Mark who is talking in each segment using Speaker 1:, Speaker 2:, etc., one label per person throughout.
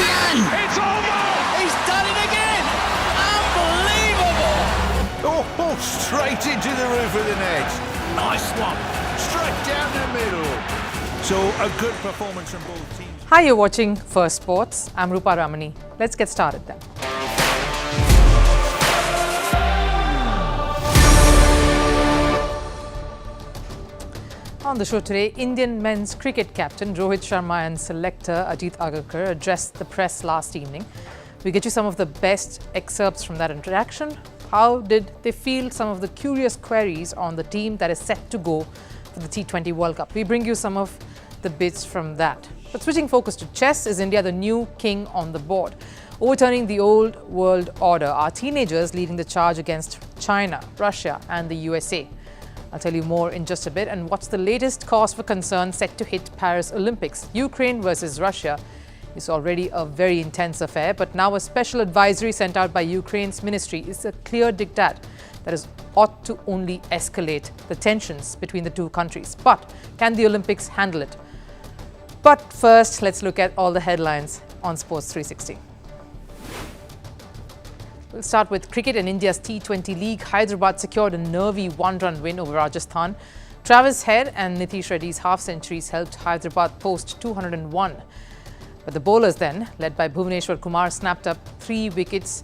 Speaker 1: again!
Speaker 2: It's over!
Speaker 1: He's done it again! Unbelievable!
Speaker 3: Oh, straight into the roof of the net.
Speaker 1: Nice one.
Speaker 3: Straight down the middle. So a good performance from both teams.
Speaker 4: Hi, you're watching Firstpost. I'm Rupha Ramani. Let's get started then. On the show today, Indian men's cricket captain Rohit Sharma and selector Ajit Agarkar addressed the press last evening. We get you some of the best excerpts from that interaction. How did they field some of the curious queries on the team that is set to go for the T20 World Cup? We bring you some of the bits from that. But switching focus to chess, is India the new king on the board? Overturning the old world order, are teenagers leading the charge against China, Russia and the USA? I'll tell you more in just a bit. And what's the latest cause for concern set to hit Paris Olympics? Ukraine versus Russia is already a very intense affair, but now a special advisory sent out by Ukraine's ministry is a clear diktat that is ought to only escalate the tensions between the two countries. But can the Olympics handle it? But first, let's look at all the headlines on Sports 360. We'll start with cricket. In India's T20 League, Hyderabad secured a nervy one-run win over Rajasthan. Travis Head and Nitish Reddy's half-centuries helped Hyderabad post 201. But the bowlers then, led by Bhuvneshwar Kumar, snapped up 3 wickets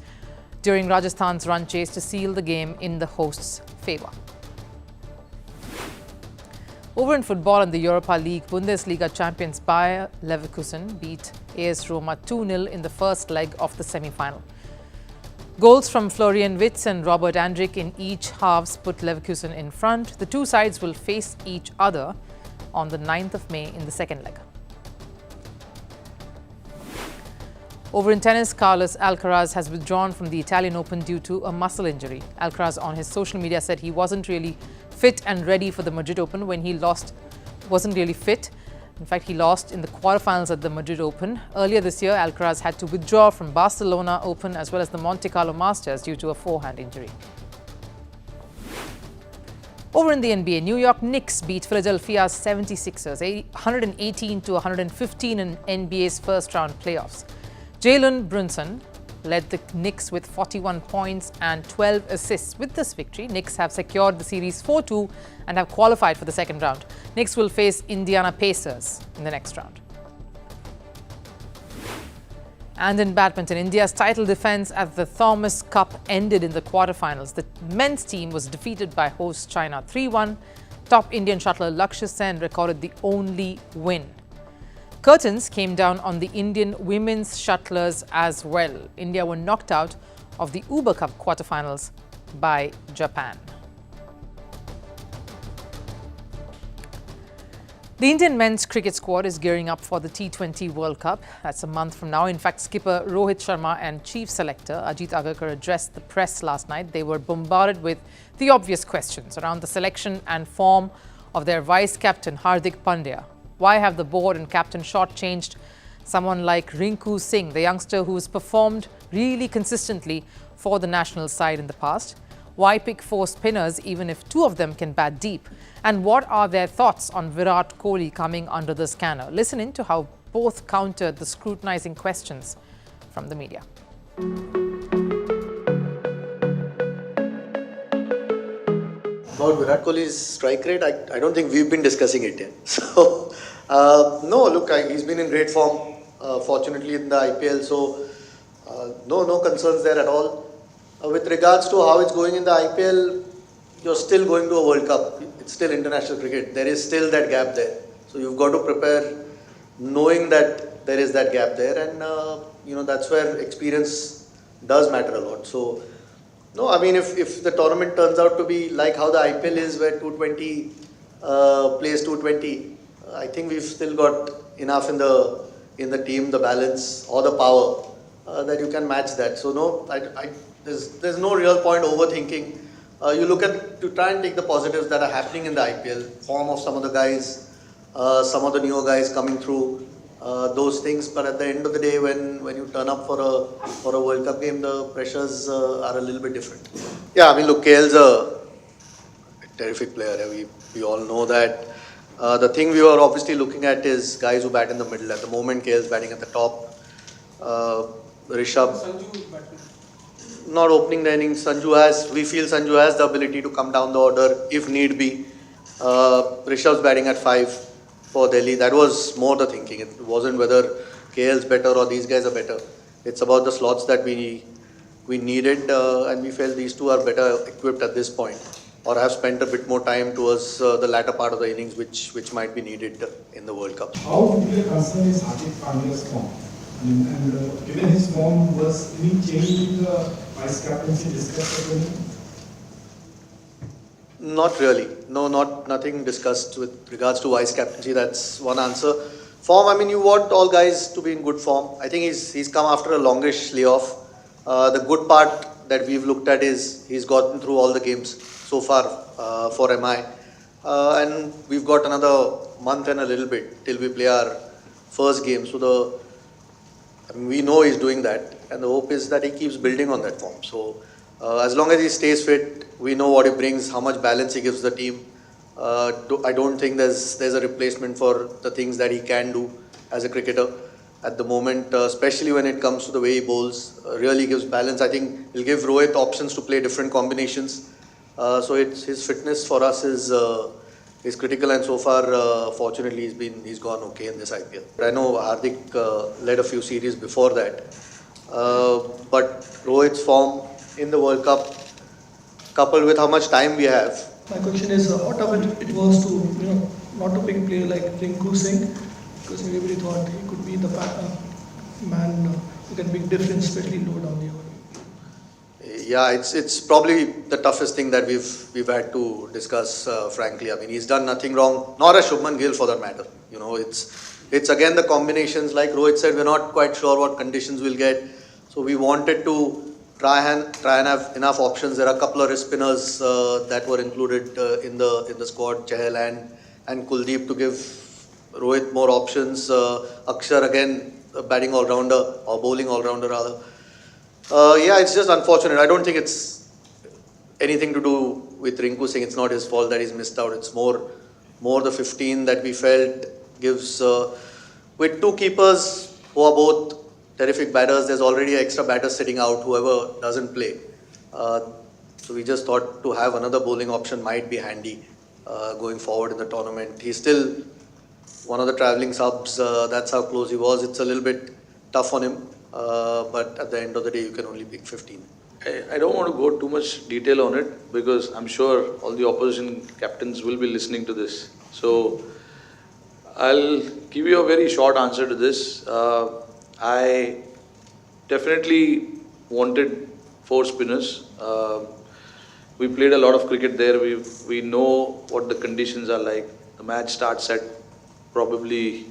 Speaker 4: during Rajasthan's run chase to seal the game in the hosts' favour. Over in football, in the Europa League, Bundesliga champions Bayer Leverkusen beat AS Roma 2-0 in the first leg of the semi-final. Goals from Florian Wirtz and Robert Andrich in each halves put Leverkusen in front. The two sides will face each other on the 9th of May in the second leg. Over in tennis, Carlos Alcaraz has withdrawn from the Italian Open due to a muscle injury. Alcaraz on his social media said he wasn't really fit and ready for the Madrid Open when he wasn't really fit. In fact, he lost in the quarterfinals at the Madrid Open. Earlier this year, Alcaraz had to withdraw from Barcelona Open as well as the Monte Carlo Masters due to a forehand injury. Over in the NBA, New York Knicks beat Philadelphia's 76ers 118-115 in NBA's first-round playoffs. Jalen Brunson led the Knicks with 41 points and 12 assists. With this victory, Knicks have secured the series 4-2 and have qualified for the second round. Knicks will face Indiana Pacers in the next round. And in badminton, India's title defense at the Thomas Cup ended in the quarterfinals. The men's team was defeated by host China 3-1. Top Indian shuttler Lakshya Sen recorded the only win. Curtains came down on the Indian women's shuttlers as well. India were knocked out of the Uber Cup quarterfinals by Japan. The Indian men's cricket squad is gearing up for the T20 World Cup. That's a month from now. In fact, skipper Rohit Sharma and chief selector Ajit Agarkar addressed the press last night. They were bombarded with the obvious questions around the selection and form of their vice-captain Hardik Pandya. Why have the board and captain shortchanged someone like Rinku Singh, the youngster who's performed really consistently for the national side in the past? Why pick 4 spinners even if 2 of them can bat deep? And what are their thoughts on Virat Kohli coming under the scanner? Listen in to how both countered the scrutinizing questions from the media.
Speaker 5: About Virat Kohli's strike rate, I don't think we've been discussing it yet. So, no, look, he's been in great form, fortunately in the IPL, so no concerns there at all. With regards to how it's going in the IPL, you're still going to a World Cup. It's still international cricket. There is still that gap there. So you've got to prepare knowing that there is that gap there, and that's where experience does matter a lot. So, no, I mean, if the tournament turns out to be like how the IPL is, where 220 plays 220, I think we've still got enough in the team, the balance or the power that you can match that. So no, there's no real point overthinking. You look at to try and take the positives that are happening in the IPL, form of some of the guys, some of the newer guys coming through, those things. But at the end of the day, when you turn up for a World Cup game, the pressures are a little bit different. Yeah, I mean, look, KL's a terrific player. We all know that. The thing we were obviously looking at is guys who bat in the middle. At the moment, KL's batting at the top. Rishabh not opening the innings. We feel Sanju has the ability to come down the order if need be. Rishabh's batting at 5 for Delhi. That was more the thinking. It wasn't whether KL's better or these guys are better. It's about the slots that we needed, and we felt these two are better equipped at this point, or have spent a bit more time towards the latter part of the innings, which might be needed in the World Cup.
Speaker 2: How big a concern is Hardik Pandya's form? And given his form, was any change in the vice captaincy discussed with him?
Speaker 5: Not really. No, nothing discussed with regards to vice captaincy. That's one answer. Form, I mean, you want all guys to be in good form. I think he's come after a longish layoff. The good part that we've looked at is he's gotten through all the games so far for MI. And we've got another month and a little bit till we play our first game. So we know he's doing that, and the hope is that he keeps building on that form. So as long as he stays fit, we know what he brings, how much balance he gives the team. I don't think there's a replacement for the things that he can do as a cricketer at the moment, especially when it comes to the way he bowls. Really gives balance. I think he'll give Rohit options to play different combinations. So his fitness for us is critical, and so far, fortunately, he's gone okay in this IPL. I know Hardik led a few series before that, but Rohit's form in the World Cup, coupled with how much time we have.
Speaker 6: My question is, how tough it was to, not to pick a player like Rinku Singh, because everybody thought he could be the man who can make difference, especially low down the order.
Speaker 5: Yeah, it's probably the toughest thing that we've had to discuss, frankly. I mean, he's done nothing wrong, nor a Shubman Gill for that matter. It's again the combinations. Like Rohit said, we're not quite sure what conditions we'll get, so we wanted to try and have enough options. There are a couple of wrist spinners that were included in the squad, Chahal and Kuldeep, to give Rohit more options. Akshar again, batting all-rounder, or bowling all-rounder rather. Yeah, it's just unfortunate. I don't think it's anything to do with Rinku Singh. It's not his fault that he's missed out. It's more the 15 that we felt gives, with two keepers who are both terrific batters. There's already an extra batter sitting out, whoever doesn't play. So we just thought to have another bowling option might be handy going forward in the tournament. He's still one of the travelling subs. That's how close he was. It's a little bit tough on him. But at the end of the day, you can only pick 15.
Speaker 7: I don't want to go too much detail on it, because I'm sure all the opposition captains will be listening to this. So I'll give you a very short answer to this. I definitely wanted 4 spinners. We played a lot of cricket there. We know what the conditions are like. The match starts at probably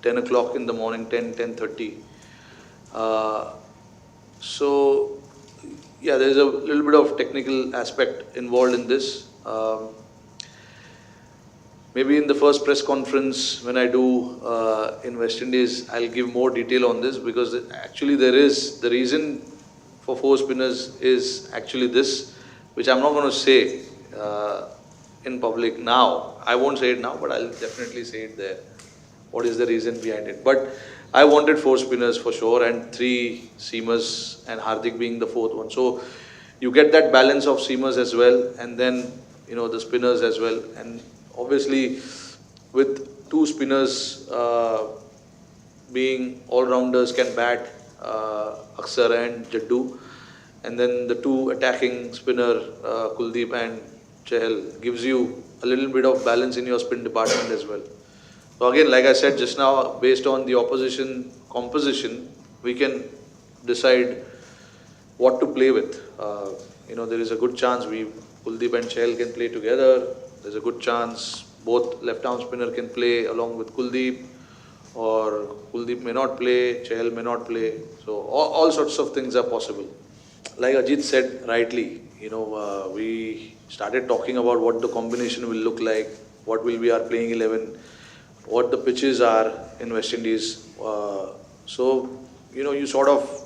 Speaker 7: 10 o'clock in the morning, 10:30. So yeah, there's a little bit of technical aspect involved in this. Maybe in the first press conference when I do in West Indies, I'll give more detail on this, because actually the reason for 4 spinners is actually this, which I'm not going to say in public now. I won't say it now, but I'll definitely say it there. What is the reason behind it? But I wanted 4 spinners for sure, and 3 seamers, and Hardik being the 4th one. So you get that balance of seamers as well, and then the spinners as well. And obviously with 2 spinners being all-rounders, can bat, Akshar and Jaddu, and then the 2 attacking spinner, Kuldeep and Chahal, gives you a little bit of balance in your spin department as well. So again, like I said just now, based on the opposition composition, we can decide what to play with. There is a good chance Kuldeep and Chahal can play together. There's a good chance both left-arm spinner can play along with Kuldeep, or Kuldeep may not play, Chahal may not play. So all sorts of things are possible. Like Ajit said rightly, we started talking about what the combination will look like, what will be our playing 11, what the pitches are in West Indies. So you sort of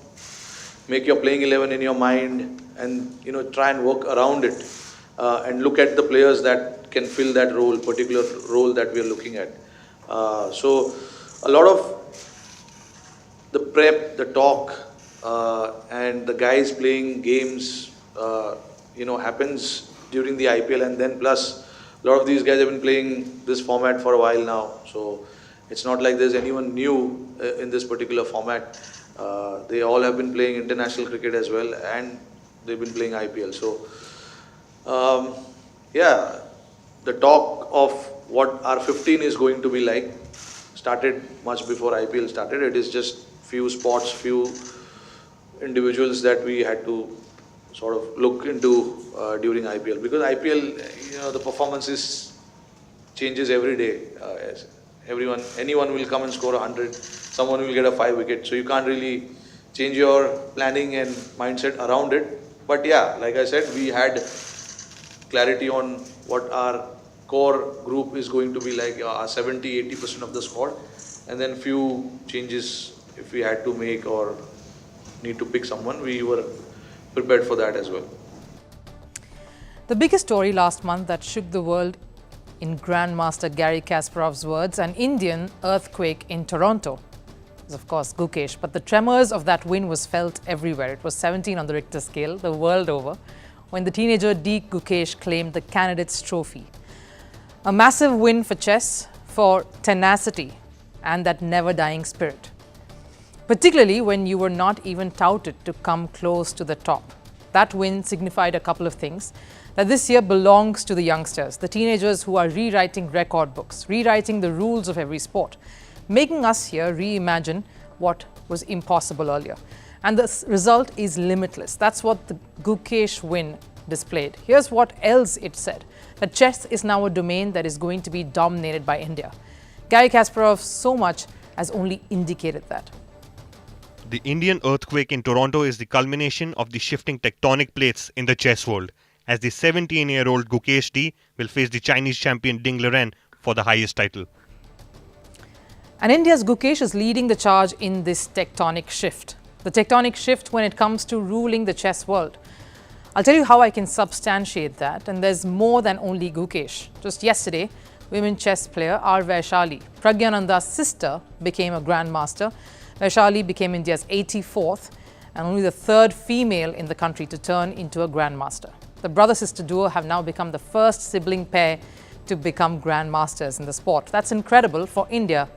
Speaker 7: make your playing 11 in your mind, and try and work around it, and look at the players that can fill that role, particular role that we are looking at. So a lot of the prep, the talk, and the guys playing games, happens during the IPL, and then plus a lot of these guys have been playing this format for a while now. So it's not like there's anyone new in this particular format. They all have been playing international cricket as well, and they've been playing IPL. So the talk of what R15 is going to be like started much before IPL started. It is just few spots, few individuals that we had to sort of look into during IPL, because IPL, the performances changes every day. Anyone will come and score 100, someone will get a 5 wicket, so you can't really change your planning and mindset around it. But yeah, like I said, we had clarity on what our core group is going to be like, 70-80% of the squad, and then few changes if we had to make or need to pick someone, we were prepared for that as well.
Speaker 4: The biggest story last month that shook the world, in Grandmaster Garry Kasparov's words, an Indian earthquake in Toronto, was of course Gukesh. But the tremors of that win was felt everywhere. It was 17 on the Richter scale, the world over, when the teenager D Gukesh claimed the candidate's trophy. A massive win for chess, for tenacity and that never-dying spirit. Particularly when you were not even touted to come close to the top. That win signified a couple of things. That this year belongs to the youngsters, the teenagers who are rewriting record books, rewriting the rules of every sport, making us here reimagine what was impossible earlier. And the result is limitless. That's what the Gukesh win displayed. Here's what else it said, that chess is now a domain that is going to be dominated by India. Garry Kasparov so much has only indicated that.
Speaker 8: The Indian earthquake in Toronto is the culmination of the shifting tectonic plates in the chess world, as the 17-year-old Gukesh D will face the Chinese champion Ding Liren for the highest title.
Speaker 4: And India's Gukesh is leading the charge in this tectonic shift. The tectonic shift when it comes to ruling the chess world. I'll tell you how I can substantiate that, and there's more than only Gukesh. Just yesterday, women chess player R Vaishali, Praggnanandha's sister, became a Grandmaster. Vaishali became India's 84th and only the third female in the country to turn into a Grandmaster. The brother-sister duo have now become the first sibling pair to become Grandmasters in the sport. That's incredible for India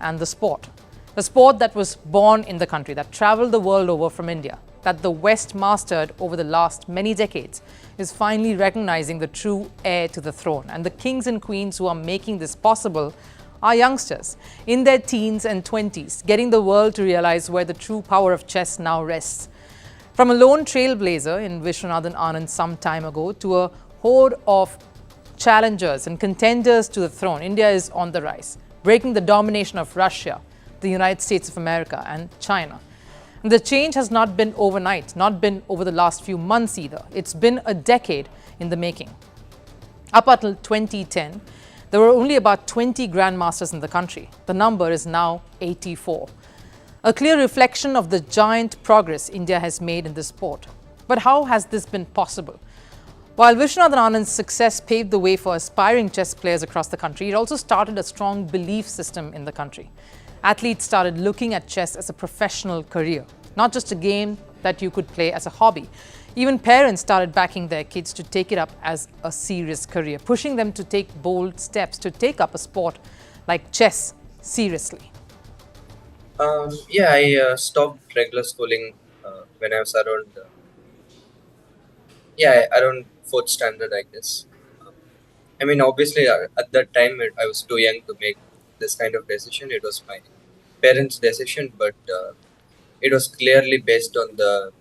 Speaker 4: and the sport. The sport that was born in the country, that travelled the world over from India, that the West mastered over the last many decades, is finally recognizing the true heir to the throne. And the kings and queens who are making this possible are youngsters in their teens and 20s, getting the world to realize where the true power of chess now rests. From a lone trailblazer in Viswanathan Anand some time ago to a horde of challengers and contenders to the throne, India is on the rise, breaking the domination of Russia, the United States of America and China. And the change has not been overnight, not been over the last few months either. It's been a decade in the making. Up until 2010, there were only about 20 Grandmasters in the country. The number is now 84. A clear reflection of the giant progress India has made in this sport. But how has this been possible? While Viswanathan Anand's success paved the way for aspiring chess players across the country, it also started a strong belief system in the country. Athletes started looking at chess as a professional career, not just a game that you could play as a hobby. Even parents started backing their kids to take it up as a serious career, pushing them to take bold steps to take up a sport like chess seriously.
Speaker 9: I stopped regular schooling when I was around, around 4th standard, I guess. Obviously, at that time, I was too young to make this kind of decision. It was my parents' decision, but it was clearly based on the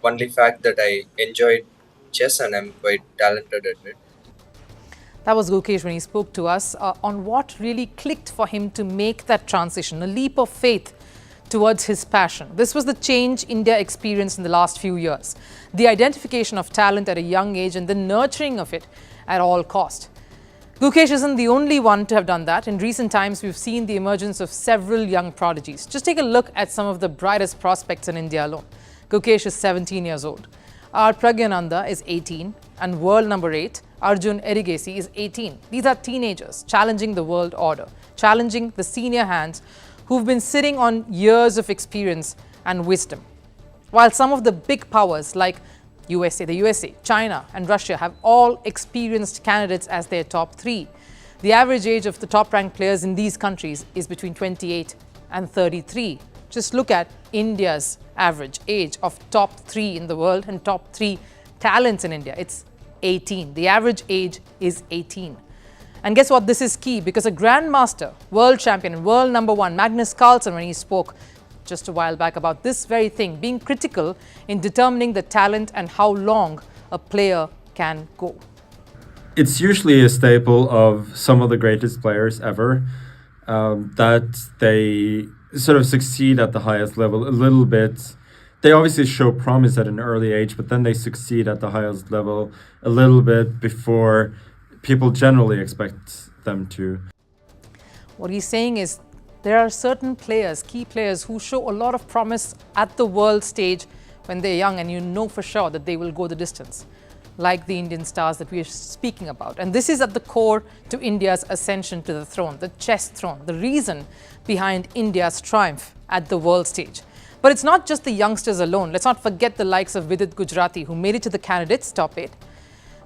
Speaker 9: only fact that I enjoyed chess and I'm quite talented at it.
Speaker 4: That was Gukesh when he spoke to us on what really clicked for him to make that transition, a leap of faith towards his passion. This was the change India experienced in the last few years. The identification of talent at a young age and the nurturing of it at all cost. Gukesh isn't the only one to have done that. In recent times, we've seen the emergence of several young prodigies. Just take a look at some of the brightest prospects in India alone. Gukesh is 17 years old. R Praggnanandhaa is 18 and world number 8, Arjun Erigesi, is 18. These are teenagers challenging the world order, challenging the senior hands who've been sitting on years of experience and wisdom. While some of the big powers like the USA, China and Russia have all experienced candidates as their top three, the average age of the top-ranked players in these countries is between 28 and 33. Just look at India's average age of top three in the world and top three talents in India. It's 18. The average age is 18. And guess what? This is key because a Grandmaster, world champion and world number one, Magnus Carlsen, when he spoke just a while back about this very thing, being critical in determining the talent and how long a player can go.
Speaker 10: It's usually a staple of some of the greatest players ever that they sort of succeed at the highest level a little bit. They obviously show promise at an early age, but then they succeed at the highest level a little bit before people generally expect them to.
Speaker 4: What he's saying is there are certain players, key players, who show a lot of promise at the world stage when they're young, and you know for sure that they will go the distance, like the Indian stars that we are speaking about. And this is at the core to India's ascension to the throne, the chess throne, the reason behind India's triumph at the world stage. But it's not just the youngsters alone. Let's not forget the likes of Vidit Gujrati, who made it to the candidates top 8.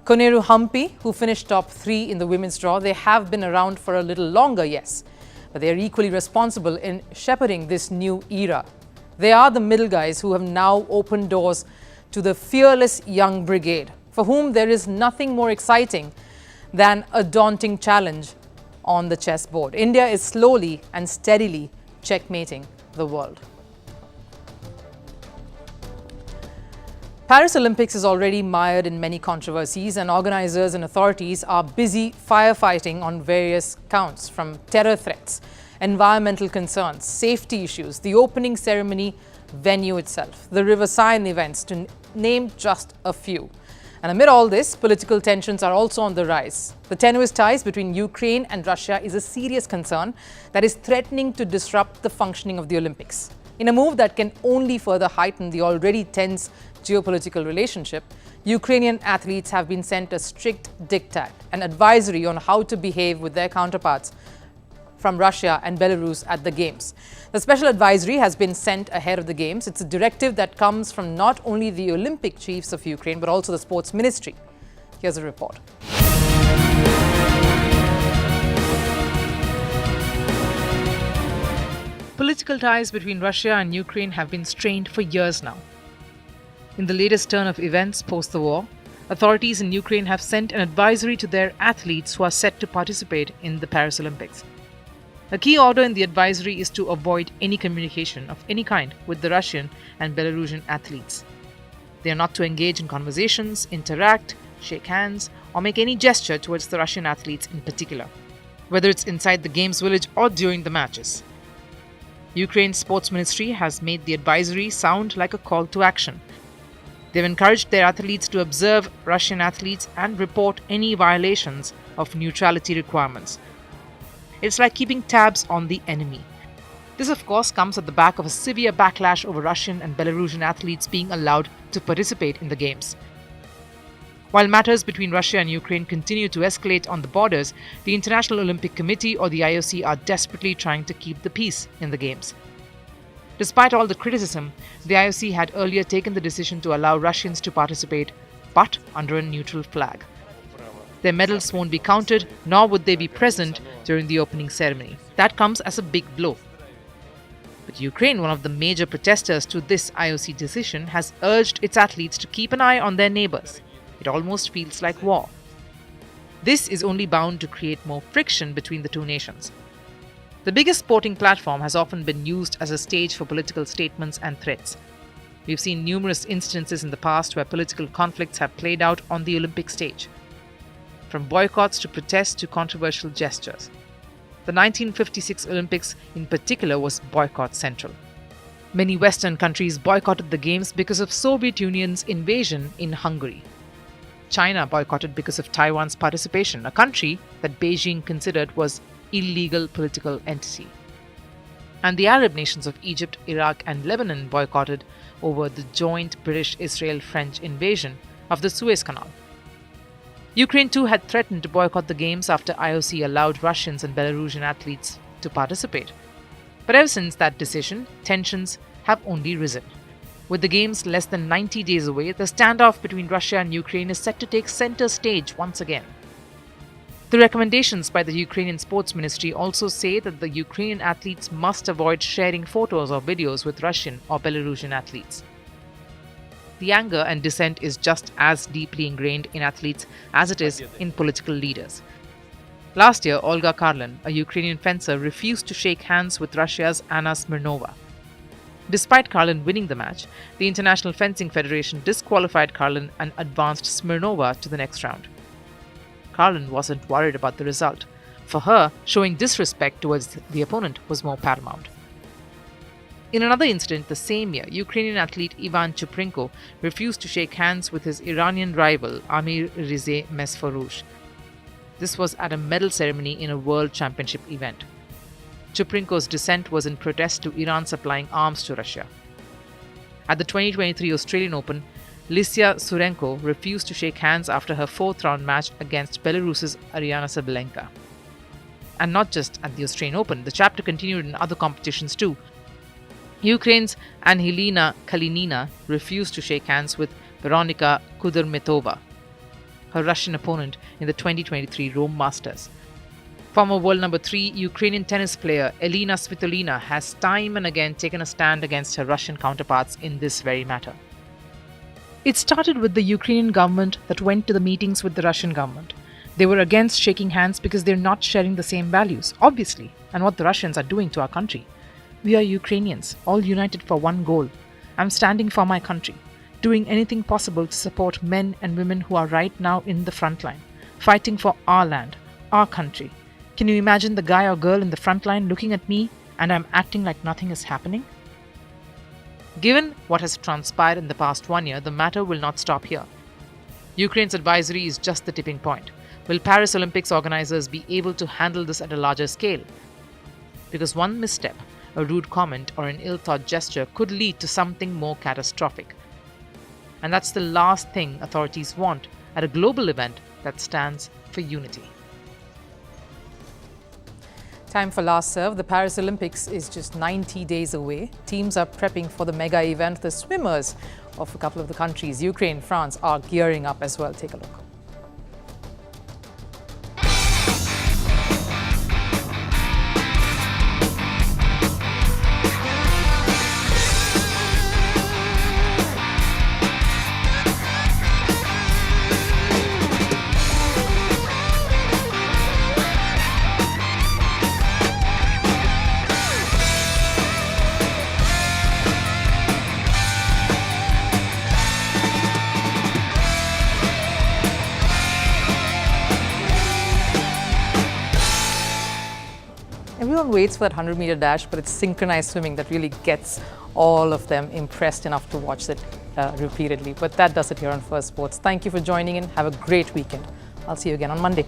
Speaker 4: Koneru Hampi, who finished top 3 in the women's draw. They have been around for a little longer, yes, but they are equally responsible in shepherding this new era. They are the middle guys who have now opened doors to the fearless young brigade, for whom there is nothing more exciting than a daunting challenge on the chessboard. India is slowly and steadily checkmating the world. Paris Olympics is already mired in many controversies, and organizers and authorities are busy firefighting on various counts, from terror threats, environmental concerns, safety issues, the opening ceremony venue itself, the River Seine events, to name just a few. And amid all this, political tensions are also on the rise. The tenuous ties between Ukraine and Russia is a serious concern that is threatening to disrupt the functioning of the Olympics. In a move that can only further heighten the already tense geopolitical relationship, Ukrainian athletes have been sent a strict diktat, an advisory on how to behave with their counterparts from Russia and Belarus at the Games. The special advisory has been sent ahead of the Games. It's a directive that comes from not only the Olympic chiefs of Ukraine, but also the sports ministry. Here's a report. Political ties between Russia and Ukraine have been strained for years now. In the latest turn of events post the war, authorities in Ukraine have sent an advisory to their athletes who are set to participate in the Paris Olympics. A key order in the advisory is to avoid any communication of any kind with the Russian and Belarusian athletes. They are not to engage in conversations, interact, shake hands, or make any gesture towards the Russian athletes in particular, whether it's inside the Games village or during the matches. Ukraine's sports ministry has made the advisory sound like a call to action. They've encouraged their athletes to observe Russian athletes and report any violations of neutrality requirements. It's like keeping tabs on the enemy. This, of course, comes at the back of a severe backlash over Russian and Belarusian athletes being allowed to participate in the Games. While matters between Russia and Ukraine continue to escalate on the borders, the International Olympic Committee, or the IOC, are desperately trying to keep the peace in the Games. Despite all the criticism, the IOC had earlier taken the decision to allow Russians to participate, but under a neutral flag. Their medals won't be counted, nor would they be present during the opening ceremony. That comes as a big blow. But Ukraine, one of the major protesters to this IOC decision, has urged its athletes to keep an eye on their neighbors. It almost feels like war. This is only bound to create more friction between the two nations. The biggest sporting platform has often been used as a stage for political statements and threats. We've seen numerous instances in the past where political conflicts have played out on the Olympic stage, from boycotts to protests to controversial gestures. The 1956 Olympics in particular was boycott central. Many Western countries boycotted the Games because of Soviet Union's invasion in Hungary. China boycotted because of Taiwan's participation, a country that Beijing considered was illegal political entity. And the Arab nations of Egypt, Iraq and Lebanon boycotted over the joint British-Israel-French invasion of the Suez Canal. Ukraine too had threatened to boycott the Games after IOC allowed Russians and Belarusian athletes to participate. But ever since that decision, tensions have only risen. With the games less than 90 days away, the standoff between Russia and Ukraine is set to take center stage once again. The recommendations by the Ukrainian Sports Ministry also say that the Ukrainian athletes must avoid sharing photos or videos with Russian or Belarusian athletes. The anger and dissent is just as deeply ingrained in athletes as it is in political leaders. Last year, Olga Karlin, a Ukrainian fencer, refused to shake hands with Russia's Anna Smirnova. Despite Karlin winning the match, the International Fencing Federation disqualified Karlin and advanced Smirnova to the next round. Karlin wasn't worried about the result. For her, showing disrespect towards the opponent was more paramount. In another incident the same year, Ukrainian athlete Ivan Chuprinko refused to shake hands with his Iranian rival Amir Rizeh Mesfaroush. This was at a medal ceremony in a World Championship event. Chuprinko's dissent was in protest to Iran supplying arms to Russia. At the 2023 Australian Open, Lisya Surenko refused to shake hands after her fourth-round match against Belarus's Aryna Sabalenka. And not just at the Australian Open, the chapter continued in other competitions too. Ukraine's Anhelina Kalinina refused to shake hands with Veronika Kudermetova, her Russian opponent in the 2023 Rome Masters. Former world number 3 Ukrainian tennis player Elina Svitolina has time and again taken a stand against her Russian counterparts in this very matter. It started with the Ukrainian government that went to the meetings with the Russian government. They were against shaking hands because they're not sharing the same values, obviously, and what the Russians are doing to our country. We are Ukrainians, all united for one goal. I'm standing for my country, doing anything possible to support men and women who are right now in the front line, fighting for our land, our country. Can you imagine the guy or girl in the front line looking at me and I'm acting like nothing is happening? Given what has transpired in the past 1 year, the matter will not stop here. Ukraine's advisory is just the tipping point. Will Paris Olympics organizers be able to handle this at a larger scale? Because one misstep, a rude comment, or an ill-thought gesture could lead to something more catastrophic. And that's the last thing authorities want at a global event that stands for unity. Time for last serve. The Paris Olympics is just 90 days away. Teams are prepping for the mega event. The swimmers of a couple of the countries, Ukraine, France, are gearing up as well. Take a look. Everyone waits for that 100-meter dash, but it's synchronized swimming that really gets all of them impressed enough to watch it repeatedly. But that does it here on First Sports. Thank you for joining in. Have a great weekend. I'll see you again on Monday.